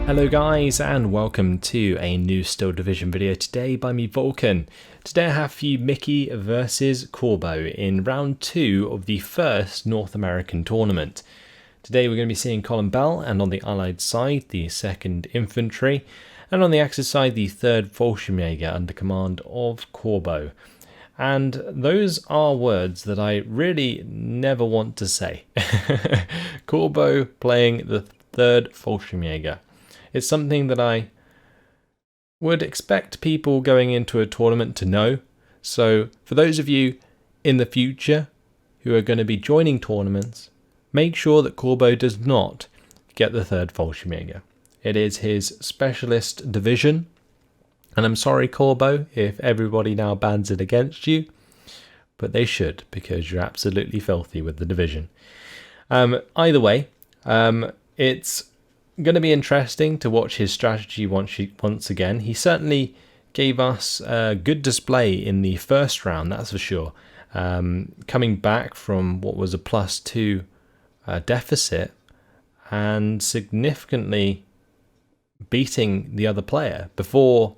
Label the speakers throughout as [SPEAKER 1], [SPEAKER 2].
[SPEAKER 1] Hello guys, and welcome to a new Steel Division video today by me, Vulcan. Today I have for you Mickeey versus Corbeau in round 2 of the first North American tournament. Today we're going to be seeing Colombelles, and on the Allied side the 2nd Infantry, and on the Axis side the 3rd Fallschirmjager under command of Corbeau. And those are words that I really never want to say. Corbeau playing the 3rd Fallschirmjager. It's something that I would expect people going into a tournament to know. So for those of you in the future who are going to be joining tournaments, make sure that Corbeau does not get the 3rd Fallschirmjager. It is his specialist division. And I'm sorry, Corbeau, if everybody now bans it against you. But they should, because you're absolutely filthy with the division. Either way, it's going to be interesting to watch his strategy once again. He certainly gave us a good display in the first round, that's for sure. Coming back from what was a +2 deficit and significantly beating the other player before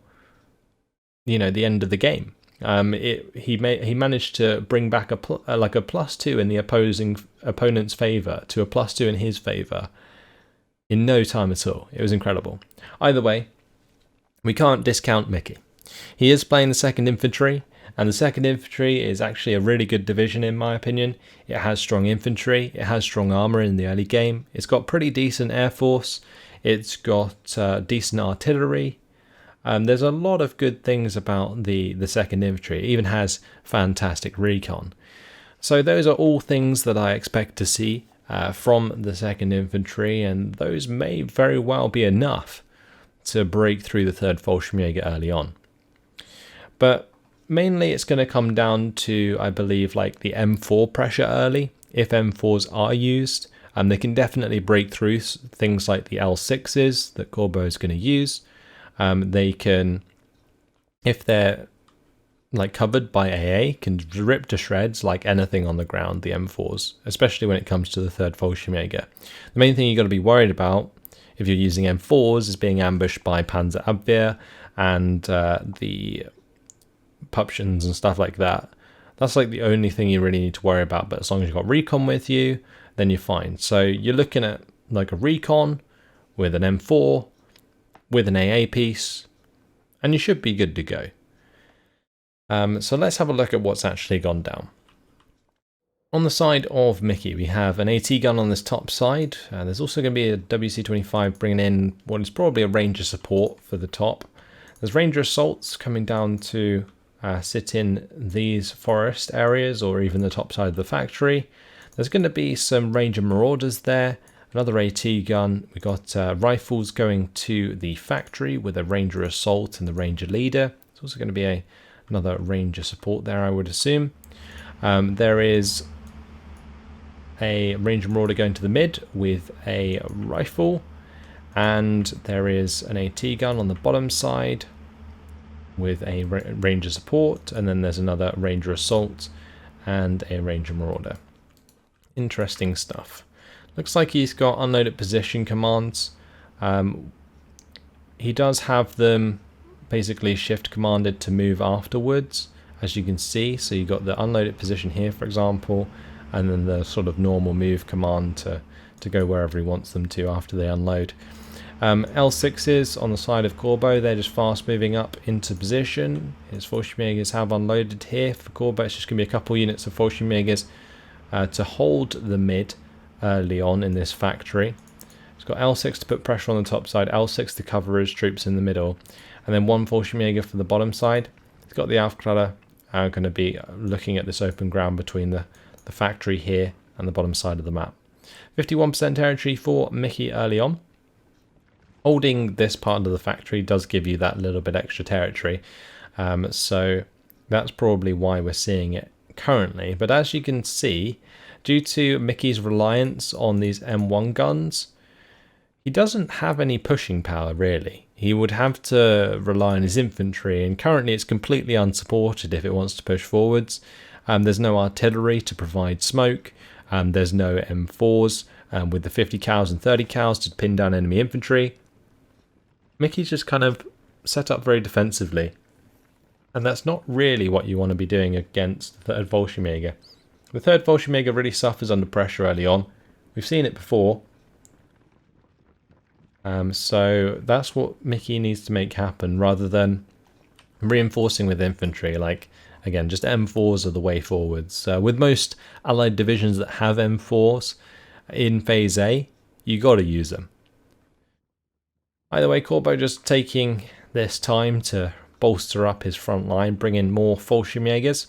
[SPEAKER 1] the end of the game. He managed to bring back a +2 in the opponent's favour to a +2 in his favour in no time at all. It was incredible. Either way, we can't discount Mickeey. He is playing the 2nd Infantry, and the 2nd Infantry is actually a really good division in my opinion. It has strong infantry, it has strong armour in the early game, it's got pretty decent air force, it's got decent artillery. There's a lot of good things about the 2nd Infantry. It even has fantastic recon. So those are all things that I expect to see from the 2nd Infantry, and those may very well be enough to break through the 3rd Fallschirmjager early on. But mainly it's going to come down to, I believe, like the M4 pressure early. If M4s are used, they can definitely break through things like the L6s that Corbeau is going to use. They can, if they're covered by AA, can rip to shreds like anything on the ground, the M4s, especially when it comes to the 3rd Fallschirmjager. The main thing you've got to be worried about if you're using M4s is being ambushed by Panzerabwehr and the Puptions and stuff like that. That's like the only thing you really need to worry about, but as long as you've got recon with you, then you're fine. So you're looking at like a recon with an M4, with an AA piece, and you should be good to go. So let's have a look at what's actually gone down. On the side of Mickeey, we have an AT gun on this top side. There's also going to be a WC-25 bringing in what is probably a Ranger support for the top. There's Ranger assaults coming down to sit in these forest areas or even the top side of the factory. There's going to be some Ranger marauders there. Another AT gun. We got rifles going to the factory with a Ranger assault and the Ranger leader. There's also going to be another Ranger support there, I would assume. There is a Ranger Marauder going to the mid with a rifle, and there is an AT gun on the bottom side with a Ranger support, and then there's another Ranger assault and a Ranger Marauder. Interesting stuff. Looks like he's got unloaded position commands. He does have them basically shift commanded to move afterwards, as you can see. So you've got the unloaded position here, for example, and then the sort of normal move command to go wherever he wants them to after they unload. L6s on the side of Corbeau, they're just fast moving up into position. His Fallschirmjagers have unloaded here. For Corbeau, it's just going to be a couple units of Fallschirmjagers to hold the mid early on in this factory. It's got L6 to put pressure on the top side, L6 to cover his troops in the middle, and then one Fallschirmjager for the bottom side. It's got the Aufklärer going to be looking at this open ground between the factory here and the bottom side of the map. 51% territory for Mickeey early on. Holding this part of the factory does give you that little bit extra territory, so that's probably why we're seeing it currently. But as you can see, due to Mickeey's reliance on these M1 guns, he doesn't have any pushing power really. He would have to rely on his infantry, and currently it's completely unsupported if it wants to push forwards. There's no artillery to provide smoke. There's no M4s with the 50 cals and 30 cals to pin down enemy infantry. Mickeey's just kind of set up very defensively. And that's not really what you want to be doing against the third Fallschirmjager. The third Fallschirmjager really suffers under pressure early on. We've seen it before. So that's what Mickeey needs to make happen, rather than reinforcing with infantry. Like, again, just M4s are the way forwards. With most allied divisions that have M4s in Phase A, you got to use them. Either way, Corbeau just taking this time to bolster up his front line, bring in more Fallschirmjagers,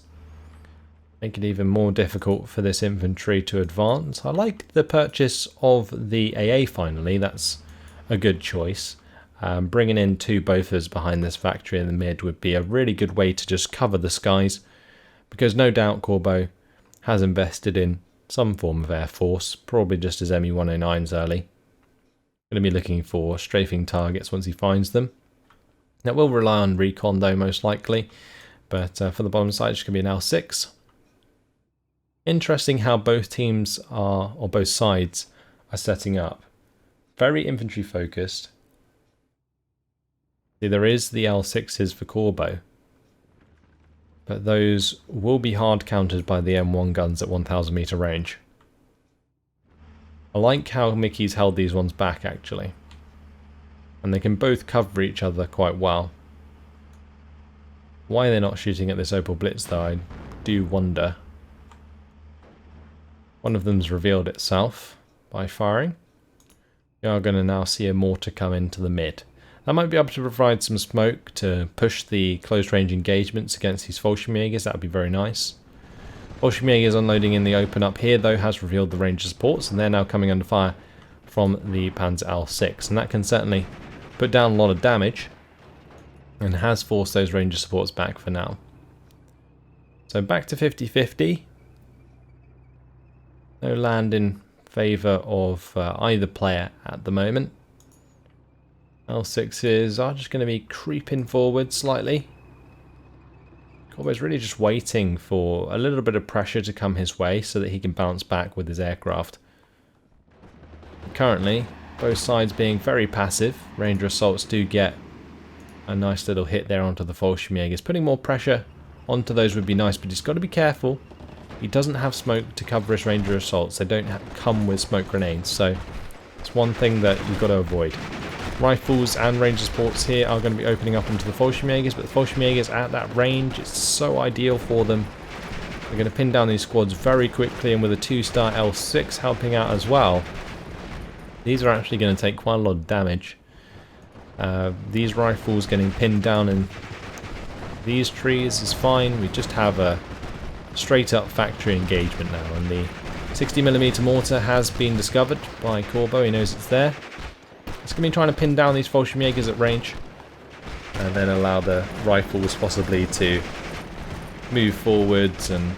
[SPEAKER 1] make it even more difficult for this infantry to advance. I like the purchase of the AA finally. That's a good choice. Bringing in 2 Bofors behind this factory in the mid would be a really good way to just cover the skies, because no doubt Corbeau has invested in some form of air force, probably just his ME-109s early. Going to be looking for strafing targets once he finds them. That will rely on recon though, most likely, but for the bottom side it's going to be an L6. Interesting how both teams are, or both sides are setting up. Very infantry focused. See, there is the L6s for Corbeau, but those will be hard countered by the M1 guns at 1000 meter range. I like how Mickeey's held these ones back actually, and they can both cover each other quite well. Why they're not shooting at this Opal Blitz though, I do wonder. One of them's revealed itself by firing. We are going to now see a mortar come into the mid. That might be able to provide some smoke to push the close range engagements against these Fallschirmjagers. That would be very nice. Fallschirmjagers unloading in the open up here though has revealed the Ranger supports, and they're now coming under fire from the Panzer L6, and that can certainly put down a lot of damage and has forced those Ranger supports back for now. So back to 50-50. No land in favour of either player at the moment. L6s are just going to be creeping forward slightly. Corbeau's really just waiting for a little bit of pressure to come his way so that he can bounce back with his aircraft. Currently, both sides being very passive. Ranger assaults do get a nice little hit there onto the Fallschirmjagers. Putting more pressure onto those would be nice, but he's got to be careful. He doesn't have smoke to cover his Ranger assaults. They don't come with smoke grenades, so it's one thing that you've got to avoid. Rifles and Ranger supports here are going to be opening up into the Fallschirmjagers, but the Fallschirmjagers at that range, it's so ideal for them. They're going to pin down these squads very quickly, and with a 2-star L6 helping out as well, these are actually going to take quite a lot of damage. These rifles getting pinned down in these trees is fine. We just have a straight up factory engagement now, and the 60mm mortar has been discovered by Corbeau. He knows it's there. It's going to be trying to pin down these Fallschirmjagers at range, and then allow the rifles possibly to move forwards and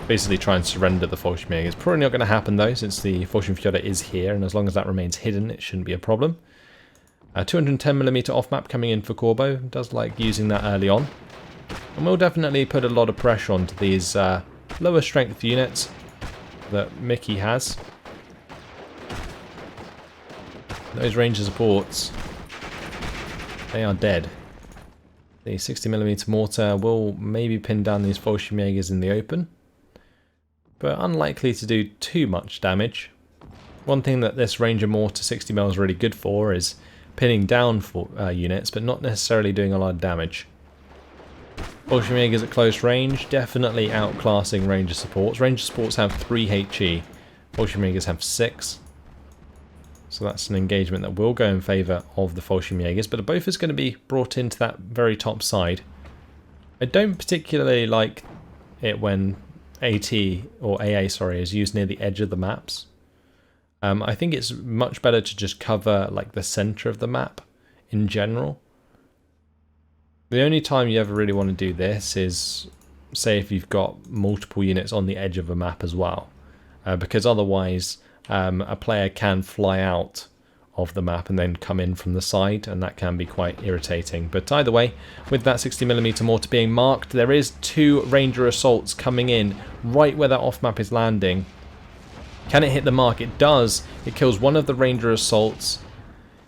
[SPEAKER 1] basically try and surrender the Fallschirmjagers. It's probably not going to happen though, since the Fallschirmfjäger is here, and as long as that remains hidden it shouldn't be a problem. 210mm off map coming in for Corbeau. Does like using that early on, and will definitely put a lot of pressure onto these lower strength units that Mickeey has. Those Ranger supports, they are dead. The 60mm mortar will maybe pin down these Fallschirmjagers in the open, but unlikely to do too much damage. One thing that this Ranger mortar 60mm is really good for is pinning down units, but not necessarily doing a lot of damage. Fallschirmjagers at close range, definitely outclassing Ranger supports. Ranger supports have 3 HE, Fallschirmjagers have 6. So that's an engagement that will go in favour of the Fallschirmjagers, but both is going to be brought into that very top side. I don't particularly like it when AT, or AA, sorry, is used near the edge of the maps. I think it's much better to just cover like the centre of the map in general. The only time you ever really want to do this is, say, if you've got multiple units on the edge of a map as well, because otherwise a player can fly out of the map and then come in from the side, and that can be quite irritating. But either way, with that 60mm mortar being marked, there is 2 Ranger assaults coming in right where that off map is landing. Can it hit the mark? It does. It kills one of the Ranger assaults.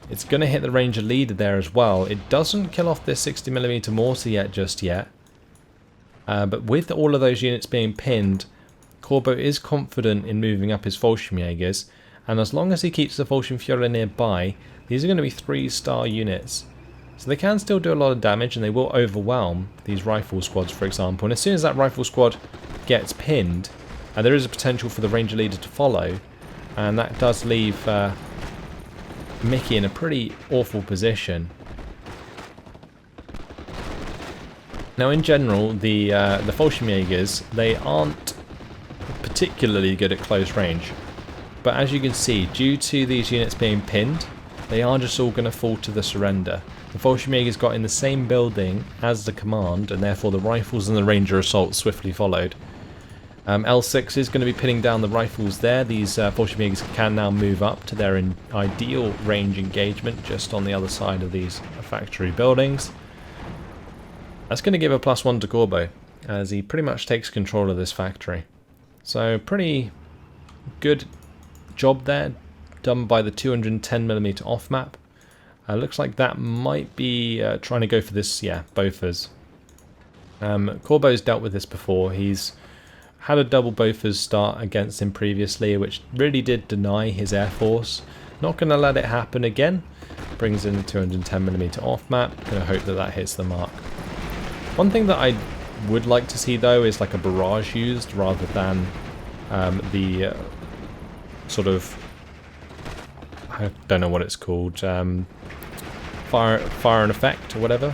[SPEAKER 1] It's going to hit the Ranger leader there as well. It doesn't kill off this 60mm mortar yet. But with all of those units being pinned, Corbeau is confident in moving up his Fallschirmjagers, and as long as he keeps the Fallschirmjäger nearby, these are going to be 3-star units. So they can still do a lot of damage, and they will overwhelm these rifle squads, for example. And as soon as that rifle squad gets pinned, there is a potential for the Ranger leader to follow, and that does leave Mickeey in a pretty awful position. Now, in general, the Fallschirmjägers, they aren't particularly good at close range. But as you can see, due to these units being pinned, they are just all going to fall to the surrender. The Fallschirmjägers got in the same building as the command, and therefore the rifles and the Ranger assault swiftly followed. L6 is going to be pinning down the rifles there. These Fallschirmjägers can now move up to their ideal range engagement just on the other side of these factory buildings. That's going to give a +1 to Corbeau, as he pretty much takes control of this factory. So pretty good job there, done by the 210mm off map. Looks like that might be trying to go for this, Bofors. Corbeau's dealt with this before. He's had a double Bofors start against him previously, which really did deny his air force. Not going to let it happen again. Brings in the 210mm off map. Going to hope that that hits the mark. One thing that I would like to see though is like a barrage used rather than the sort of, I don't know what it's called, fire and effect or whatever.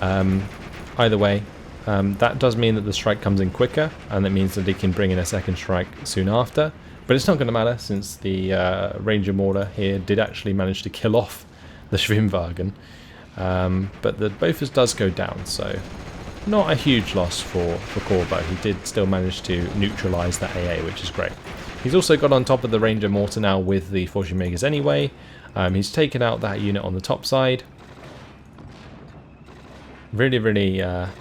[SPEAKER 1] Either way, that does mean that the strike comes in quicker, and that means that he can bring in a second strike soon after. But it's not going to matter, since the Ranger mortar here did actually manage to kill off the Schwimmwagen. But the Bofors does go down, so not a huge loss for Corbeau. He did still manage to neutralise that AA, which is great. He's also got on top of the Ranger mortar now with the Fallschirmjägers anyway. He's taken out that unit on the top side. Really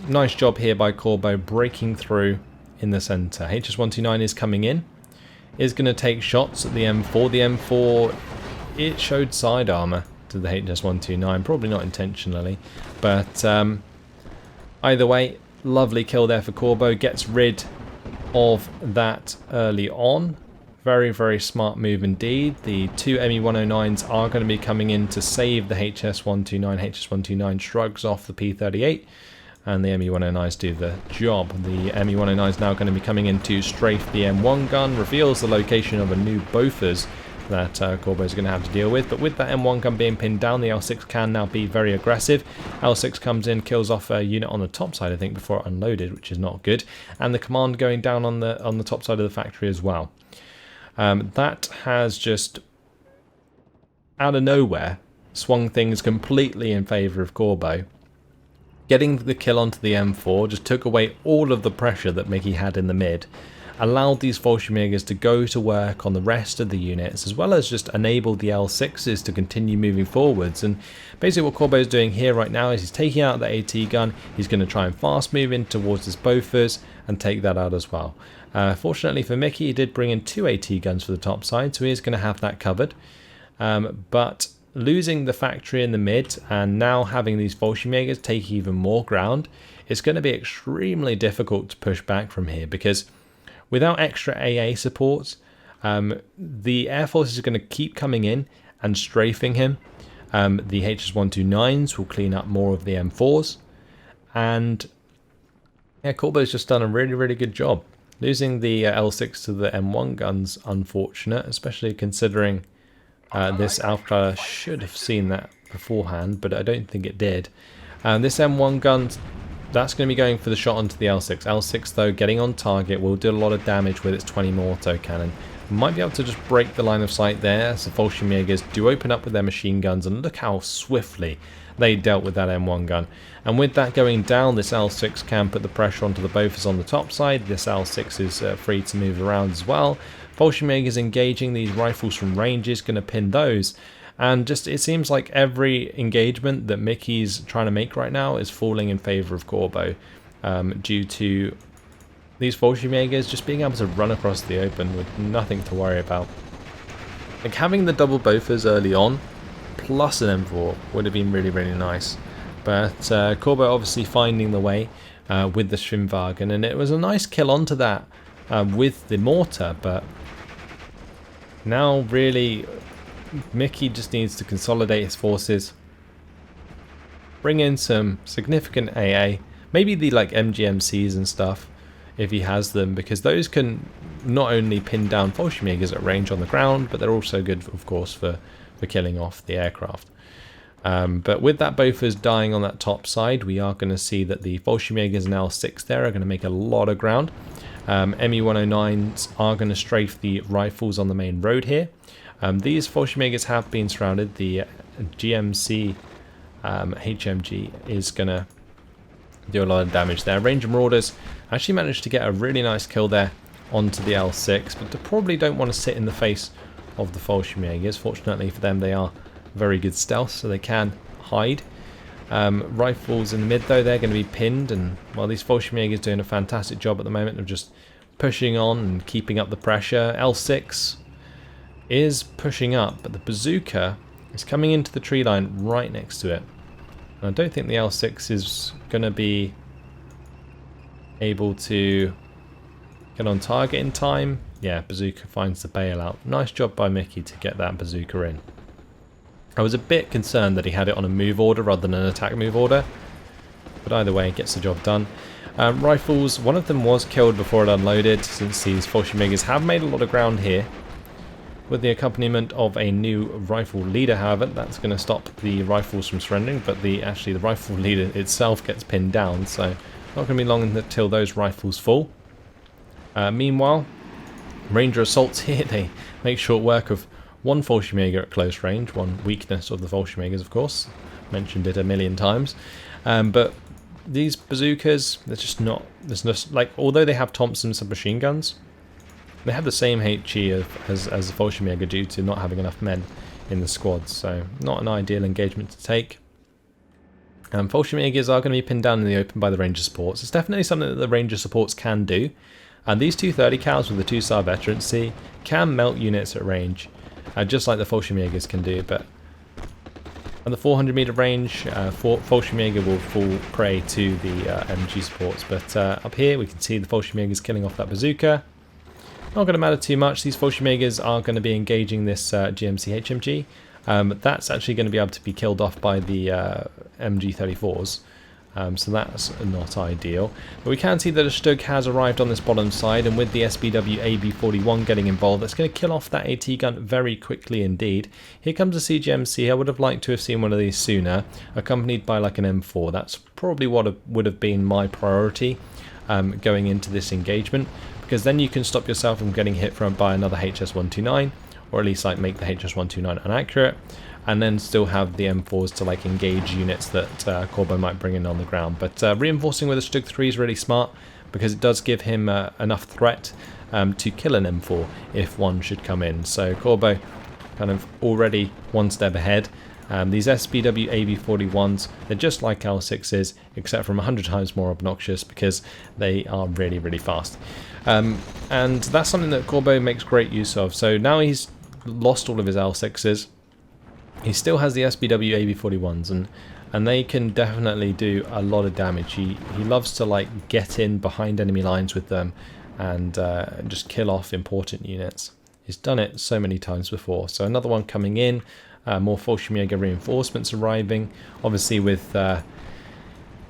[SPEAKER 1] nice job here by Corbeau, breaking through in the centre. HS-129 is coming in. Is going to take shots at the M4. The M4, it showed side armour to the HS-129, probably not intentionally, but either way, lovely kill there for Corbeau. Gets rid of that early on. Very smart move indeed. The two ME-109s are going to be coming in to save the HS-129. HS-129 shrugs off the P-38, and the ME-109s do the job. The ME-109 is now going to be coming in to strafe the M1 gun, reveals the location of a new Bofors that Corbeau is going to have to deal with. But with that M1 gun being pinned down, the L6 can now be very aggressive. L6 comes in, kills off a unit on the top side, I think, before it unloaded, which is not good. And the command going down on the top side of the factory as well. That has just, out of nowhere, swung things completely in favour of Corbeau. Getting the kill onto the M4 just took away all of the pressure that Mickeey had in the mid, allowed these Fallschirmjägers to go to work on the rest of the units, as well as just enable the L6s to continue moving forwards. And basically what Corbeau is doing here right now is he's taking out the AT gun. He's going to try and fast move in towards his Bofors and take that out as well. Fortunately for Mickeey, he did bring in two AT guns for the top side, so he is going to have that covered. But losing the factory in the mid and now having these Fallschirmjägers take even more ground, it's going to be extremely difficult to push back from here, because without extra AA support, the Air Force is going to keep coming in and strafing him. The HS-129s will clean up more of the M4s, and Corbeau's just done a really good job. Losing the L6 to the M1 guns, unfortunate, especially considering this Alpha should have seen that beforehand, but I don't think it did. This M1 gun, that's going to be going for the shot onto the L6. L6, though, getting on target, will do a lot of damage with its 20mm autocannon. Might be able to just break the line of sight there, so Fallschirmjägers do open up with their machine guns, and look how swiftly they dealt with that M1 gun. And with that going down, this L6 can put the pressure onto the Bofors on the top side. This L6 is free to move around as well. Fallschirmjägers engaging these rifles from range is going to pin those. And just, it seems like every engagement that Mickeey's trying to make right now is falling in favour of Corbeau, due to these Fallschirmjägers just being able to run across the open with nothing to worry about. Like, having the double Bofors early on plus an M4 would have been really, really nice. But Corbeau obviously finding the way with the Fallschirmjager, and it was a nice kill onto that with the mortar, but now really Mickeey just needs to consolidate his forces, bring in some significant AA, maybe the like MGMCs and stuff if he has them, because those can not only pin down Fallschirmjagers at range on the ground, but they're also good, of course, for killing off the aircraft. But with that Bofors dying on that top side, we are going to see that the Fallschirmjagers and L6 there are going to make a lot of ground. ME-109s are going to strafe the rifles on the main road here. These Fallschirmjagers have been surrounded. The GMC HMG is going to do a lot of damage there. Ranger Marauders actually managed to get a really nice kill there onto the L6, but they probably don't want to sit in the face of the Fallschirmjagers. Fortunately for them, they are very good stealth, so they can hide. Rifles in the mid though, they're going to be pinned, and while these Fallschirmjagers doing a fantastic job at the moment of just pushing on and keeping up the pressure. L6 is pushing up, but the bazooka is coming into the tree line right next to it. And I don't think the L6 is going to be able to get on target in time. Yeah, bazooka finds the bailout. Nice job by Mickeey to get that bazooka in. I was a bit concerned that he had it on a move order rather than an attack move order, but either way, gets the job done. Rifles, one of them was killed before it unloaded, since these Fallschirmjagers have made a lot of ground here. With the accompaniment of a new rifle leader, however, that's going to stop the rifles from surrendering, but actually the rifle leader itself gets pinned down, so not going to be long until those rifles fall. Meanwhile, Ranger assaults here, they make short work of one Fallschirmjager at close range, one weakness of the Fallschirmjagers, of course. Mentioned it a million times. But these bazookas, they're just not, there's no, like, although they have Thompson submachine guns, they have the same HE as the Fallschirmjager due to not having enough men in the squad, so not an ideal engagement to take. Fallschirmjagers are going to be pinned down in the open by the Ranger supports. It's definitely something that the Ranger supports can do, and these 230 cals with the 2-star veterancy can melt units at range. Just like the Fallschirmjagers can do, but at the 400 meter range, Fallschirmjager will fall prey to the MG supports. But up here we can see the Fallschirmjagers killing off that bazooka. Not going to matter too much. These Fallschirmjagers are going to be engaging this GMC HMG. But that's actually going to be able to be killed off by the MG34s. So that's not ideal. But we can see that a Stug has arrived on this bottom side, and with the SBW AB41 getting involved, that's going to kill off that AT gun very quickly indeed. Here comes a CGMC. I would have liked to have seen one of these sooner, accompanied by like an M4. That's probably what would have been my priority going into this engagement, because then you can stop yourself from getting hit by another HS129, or at least like make the HS129 inaccurate, and then still have the M4s to like engage units that Corbeau might bring in on the ground. But reinforcing with a Stug 3 is really smart, because it does give him enough threat to kill an M4 if one should come in. So Corbeau kind of already one step ahead. These SBW AB41s, they're just like L6s, except from 100 times more obnoxious, because they are really, really fast. And that's something that Corbeau makes great use of. So now he's lost all of his L6s. He still has the SBW AB41s, and they can definitely do a lot of damage. He loves to like get in behind enemy lines with them and just kill off important units. He's done it so many times before. So another one coming in, more Fallschirmjager reinforcements arriving. Obviously with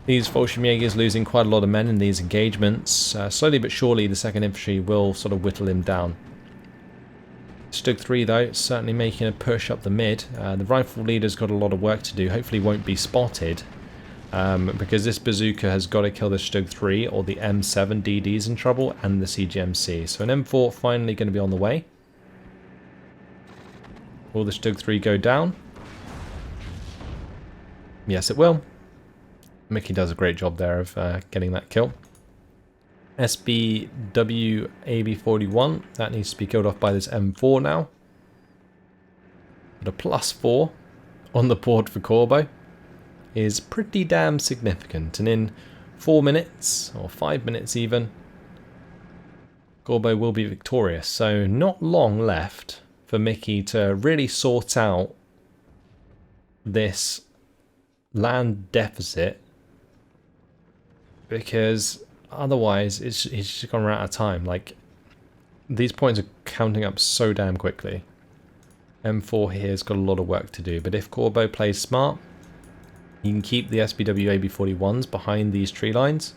[SPEAKER 1] these Fallschirmjagers losing quite a lot of men in these engagements, slowly but surely the 2nd Infantry will sort of whittle him down. Stug 3 though, certainly making a push up the mid. The rifle leader's got a lot of work to do, hopefully won't be spotted, because this bazooka has got to kill the Stug 3 or the M7 DD's in trouble, and the CGMC. So an M4 finally going to be on the way. Will the Stug 3 go down? Yes it will. Mickeey does a great job there of getting that kill. SBW AB41, that needs to be killed off by this M4 now. But a +4 on the board for Corbeau is pretty damn significant, and in 4 minutes, or 5 minutes even, Corbeau will be victorious. So not long left for Mickeey to really sort out this land deficit, because otherwise it's just gonna run out of time. Like, these points are counting up so damn quickly. M4 here's got a lot of work to do, but if Corbeau plays smart, he can keep the SPW AB41s behind these tree lines,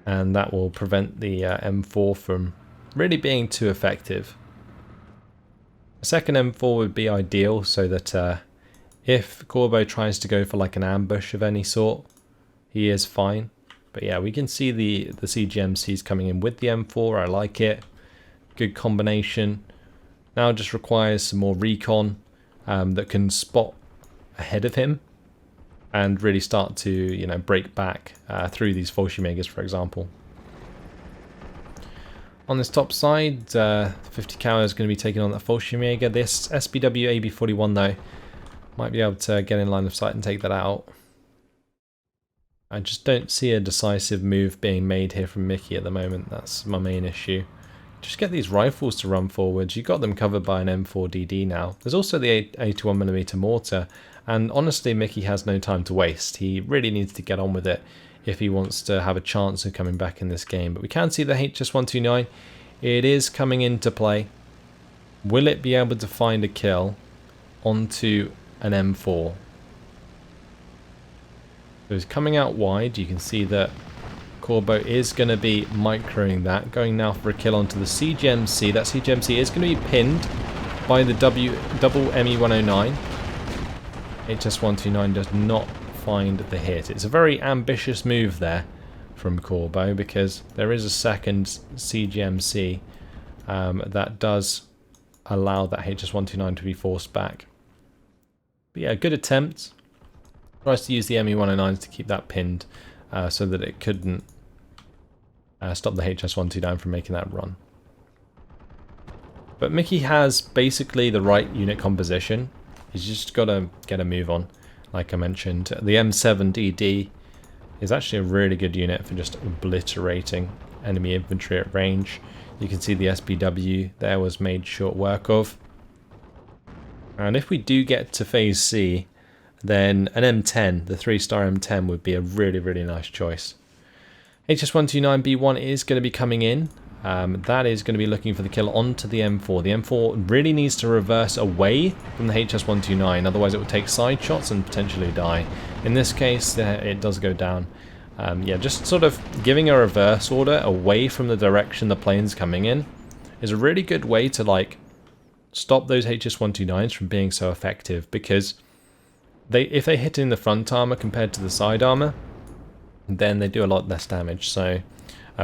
[SPEAKER 1] and that will prevent the M4 from really being too effective. A second M4 would be ideal, so that if Corbeau tries to go for like an ambush of any sort, he is fine. But yeah, we can see the CGMCs coming in with the M4. I like it. Good combination. Now it just requires some more recon that can spot ahead of him and really start to, you know, break back through these Fallschirmjagers, for example. On this top side, 50 cal is going to be taking on that Fallschirmjager. This SPW AB41 though might be able to get in line of sight and take that out. I just don't see a decisive move being made here from Mickeey at the moment. That's my main issue. Just get these rifles to run forwards. You've got them covered by an M4DD now. There's also the 81mm mortar, and honestly Mickeey has no time to waste. He really needs to get on with it if he wants to have a chance of coming back in this game. But we can see the HS129. It is coming into play. Will it be able to find a kill onto an M4? So it's coming out wide. You can see that Corbeau is going to be microing that, going now for a kill onto the CGMC. That CGMC is going to be pinned by the double ME109. HS129 does not find the hit. It's a very ambitious move there from Corbeau, because there is a second CGMC that does allow that HS129 to be forced back. But yeah, good attempt. Tries to use the ME109s to keep that pinned so that it couldn't stop the HS129 from making that run. But Mickeey has basically the right unit composition. He's just got to get a move on. Like I mentioned, the M7DD is actually a really good unit for just obliterating enemy infantry at range. You can see the SPW there was made short work of. And if we do get to phase C, then an M10, the 3-star M10, would be a really, really nice choice. HS129B1 is going to be coming in. That is going to be looking for the kill onto the M4. The M4 really needs to reverse away from the HS129, otherwise it will take side shots and potentially die. In this case, it does go down. Yeah, just sort of giving a reverse order away from the direction the plane's coming in is a really good way to, like, stop those HS129s from being so effective, because if they hit in the front armor compared to the side armor, then they do a lot less damage. So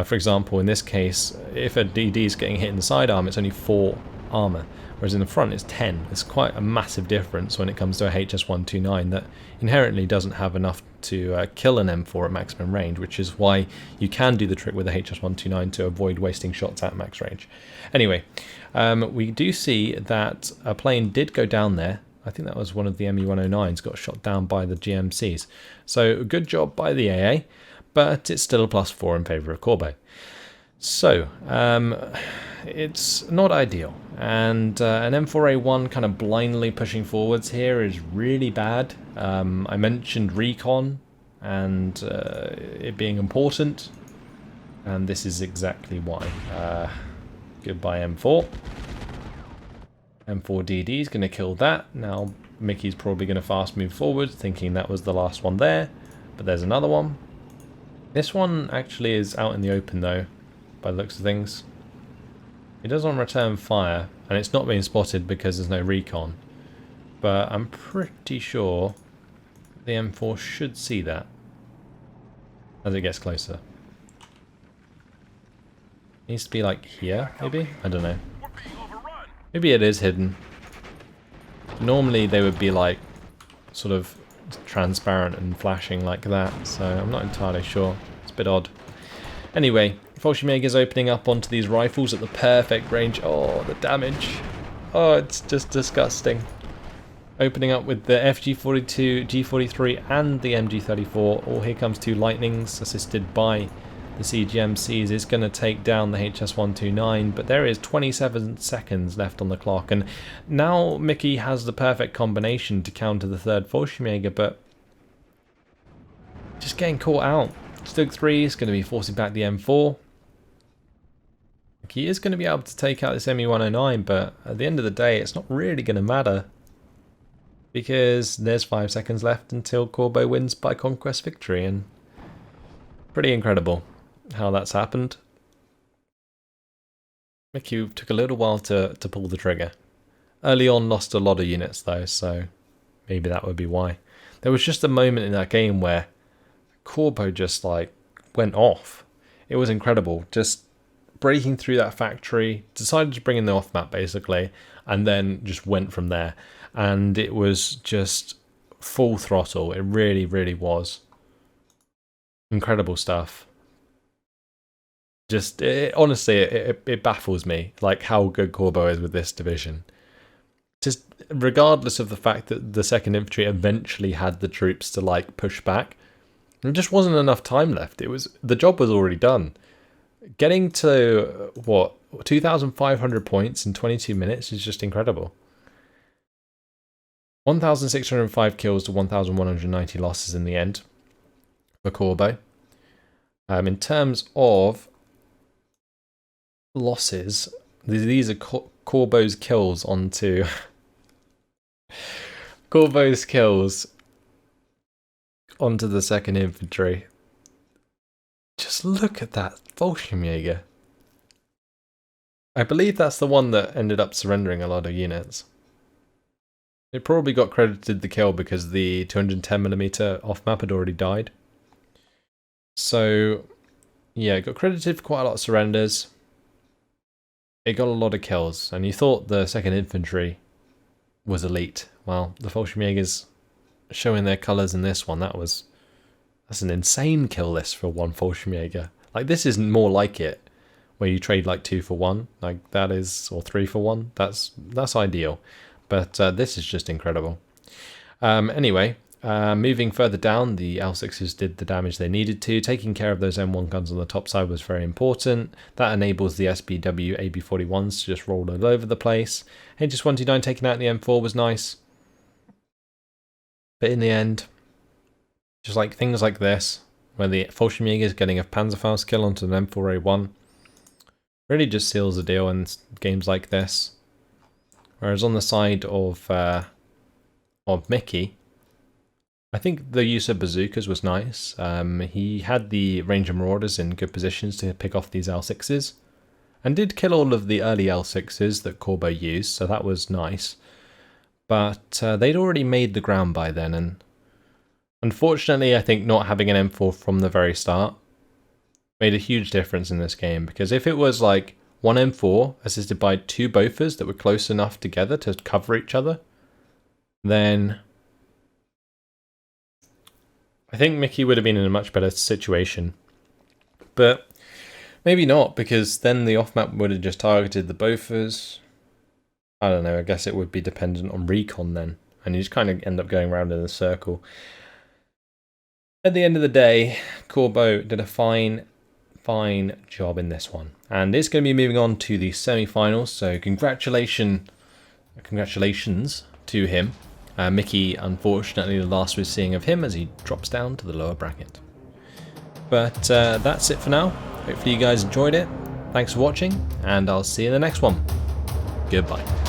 [SPEAKER 1] for example, in this case, if a DD is getting hit in the side armor, it's only 4 armor, whereas in the front it's 10. It's quite a massive difference when it comes to a HS129 that inherently doesn't have enough to kill an M4 at maximum range, which is why you can do the trick with a HS129 to avoid wasting shots at max range. Anyway, we do see that a plane did go down there. I think that was one of the ME109s got shot down by the GMCs. So good job by the AA, but it's still a +4 in favour of Corbeau. So it's not ideal, and an M4A1 kind of blindly pushing forwards here is really bad. I mentioned recon and it being important, and this is exactly why. Goodbye M4. M4DD is going to kill that. Now Mickeey's probably going to fast move forward, thinking that was the last one there, but there's another one. This one actually is out in the open though, by the looks of things. It does on return fire, and it's not being spotted because there's no recon, but I'm pretty sure the M4 should see that as it gets closer. Needs to be like here, maybe? I don't know. Maybe it is hidden. Normally they would be like sort of transparent and flashing like that, so I'm not entirely sure. It's a bit odd. Anyway, Fallschirmjager is opening up onto these rifles at the perfect range. Oh, the damage. Oh, it's just disgusting. Opening up with the FG42, G43 and the MG34. Oh, here comes 2 lightnings assisted by the CGM-Cs is going to take down the HS-129, but there is 27 seconds left on the clock, and now Mickeey has the perfect combination to counter the third Fallschirmjager, but just getting caught out. Stug 3 is going to be forcing back the M4. He is going to be able to take out this ME-109, but at the end of the day, it's not really going to matter, because there's 5 seconds left until Corbeau wins by conquest victory, and pretty incredible how that's happened. Mickeey took a little while to pull the trigger. Early on lost a lot of units though, so maybe that would be why. There was just a moment in that game where Corbeau just like went off. It was incredible, just breaking through that factory, decided to bring in the off map basically, and then just went from there. And it was just full throttle. It really, really was. Incredible stuff. Just, honestly, it baffles me, like how good Corbeau is with this division. Just regardless of the fact that the 2nd Infantry eventually had the troops to like push back, there just wasn't enough time left. The job was already done. Getting to what, 2,500 points in 22 minutes is just incredible. 1,605 kills to 1,190 losses in the end for Corbeau. In terms of losses, these are Corbeau's kills onto Corbeau's kills onto the 2nd Infantry. Just look at that Fallschirmjager. I believe that's the one that ended up surrendering a lot of units. It probably got credited the kill because the 210mm off map had already died. So yeah, it got credited for quite a lot of surrenders. It got a lot of kills, and you thought the 2nd Infantry was elite. Well, the Fallschirmjagers showing their colours in this one, that's an insane kill list for one Fallschirmjager. Like, this is more like it, where you trade like 2 for 1, like that is, or 3 for 1. That's ideal, but this is just incredible. Anyway, moving further down, the L6s did the damage they needed to. Taking care of those M1 guns on the top side was very important. That enables the SBW AB41s to just roll all over the place. HS-129 taking out the M4 was nice, but in the end, just like things like this, where the Fallschirmjager is getting a Panzerfaust kill onto an M4A1, really just seals the deal in games like this. Whereas on the side of Mickeey, I think the use of bazookas was nice. He had the Ranger Marauders in good positions to pick off these L6s, and did kill all of the early L6s that Corbeau used, so that was nice. But they'd already made the ground by then, and unfortunately I think not having an M4 from the very start made a huge difference in this game, because if it was like one M4 assisted by 2 Bofors that were close enough together to cover each other, then I think Mickeey would have been in a much better situation. But maybe not, because then the off-map would have just targeted the Bofors. I don't know, I guess it would be dependent on recon then, and you just kind of end up going around in a circle. At the end of the day, Corbeau did a fine job in this one, and it's going to be moving on to the semi-finals, so congratulations to him. Mickeey, unfortunately, the last we're seeing of him as he drops down to the lower bracket. But that's it for now. Hopefully you guys enjoyed it. Thanks for watching, and I'll see you in the next one. Goodbye.